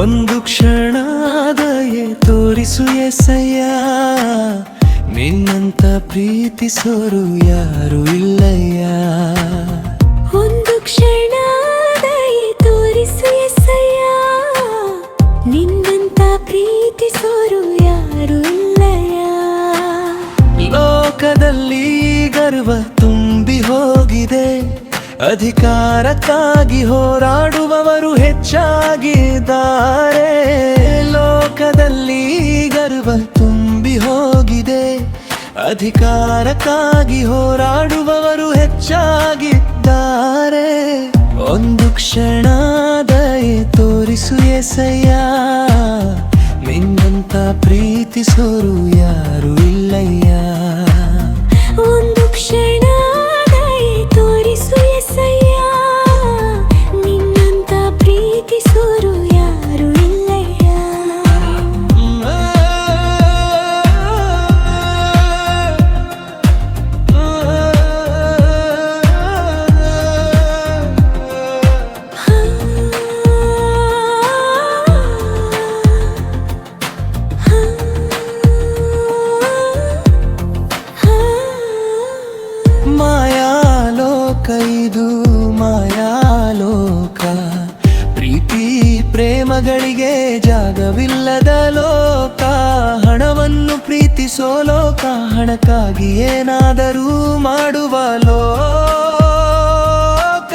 ಒಂದು ಕ್ಷಣ ದಯೆ ತೋರಿಸು ಎಸಯ್ಯ, ನಿನ್ನಂತ ಪ್ರೀತಿಸೋರು ಯಾರು ಇಲ್ಲಯ್ಯ. ಒಂದು ಕ್ಷಣ ದಯೆ ತೋರಿಸು ಎಸಯ್ಯ, ನಿನ್ನಂತ ಪ್ರೀತಿಸೋರು ಯಾರು ಇಲ್ಲಯ್ಯ. ಲೋಕದಲ್ಲಿ ಗರ್ವ ತುಂಬಿ ಹೋಗಿದೆ, ಅಧಿಕಾರಕ್ಕಾಗಿ ಹೋರಾಡುವವರು ಹೆಚ್ಚಾಗಿದ್ದಾರೆ. ಲೋಕದಲ್ಲಿ ಗರ್ವ ತುಂಬಿ ಹೋಗಿದೆ, ಅಧಿಕಾರಕ್ಕಾಗಿ ಹೋರಾಡುವವರು ಹೆಚ್ಚಾಗಿದ್ದಾರೆ. ಒಂದು ಕ್ಷಣ ದಯೆ ತೋರಿಸು ಎಸಯ್ಯ, ನಿನ್ನಂತ ಪ್ರೀತಿಸೋರು ಯಾರು ಇಲ್ಲಯ್ಯ. ಒಂದು ಕ್ಷಣ ದಯೆ ತೋರಿಸು ಎಸಯ್ಯ, ನಿನ್ನಂತ ಪ್ರೀತಿಸೋರು ಯಾರು ಇಲ್ಲಯ್ಯ. ಮಾಯಾಲೋಕ ಇದು ಮಾಯಾಲೋಕ, ಪ್ರೀತಿ ಪ್ರೇಮಗಳಿಗೆ ಜಾಗವಿಲ್ಲದ ಲೋಕ. ಹಣವನ್ನು ಪ್ರೀತಿಸೋ ಲೋಕ, ಹಣಕ್ಕಾಗಿ ಏನಾದರೂ ಮಾಡುವ ಲೋಕ.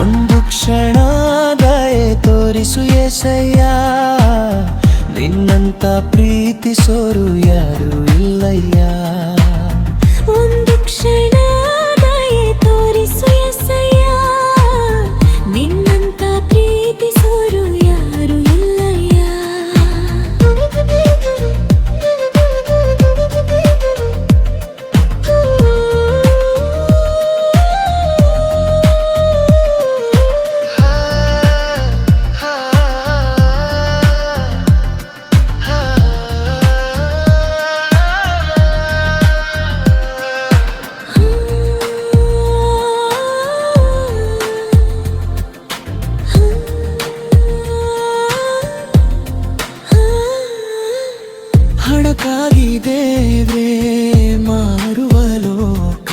ಒಂದು ಕ್ಷಣ ದಯೆ ತೋರಿಸು ಎಸಯ್ಯ, ನಿನ್ನಂತ ಪ್ರೀತಿಸೋರು ಯಾರು ಇಲ್ಲಯ್ಯ. ಒಂದು ಕ್ಷಣ ದಯೆ ತೋರಿಸು ಎಸಯ್ಯ, ನಿನ್ನಂತ ಪ್ರೀತಿಸೋರು ಯಾರು ಇಲ್ಲಯ್ಯ. ಹಣಕ್ಕಾಗಿ ದೇವ್ರೇ ಮಾರುವ ಲೋಕ,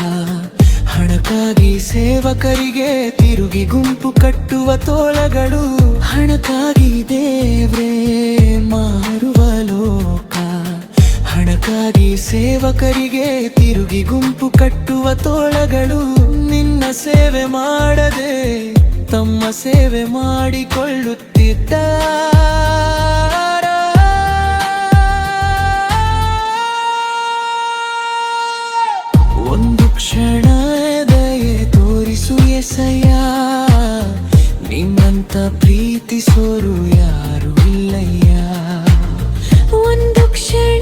ಹಣಕ್ಕಾಗಿ ಸೇವಕರಿಗೆ ತಿರುಗಿ ಗುಂಪು ಕಟ್ಟುವ ತೋಳಗಳು. ಹಣಕ್ಕಾಗಿ ದೇವ್ರೇ ಮಾರುವ ಲೋಕ, ಹಣಕ್ಕಾಗಿ ಸೇವಕರಿಗೆ ತಿರುಗಿ ಗುಂಪು ಕಟ್ಟುವ ತೋಳಗಳು. ನಿನ್ನ ಸೇವೆ ಮಾಡದೆ ತಮ್ಮ ಸೇವೆ ಮಾಡಿಕೊಳ್ಳುತ್ತಿದ್ದಾರೆ. ಒಂದು ಕ್ಷಣ ದಯೆ ತೋರಿಸು ಎಸಯ್ಯ, ನಿನ್ನಂತ ಪ್ರೀತಿಸೋರು ಯಾರು ಇಲ್ಲಯ್ಯ. ಒಂದು ಕ್ಷಣ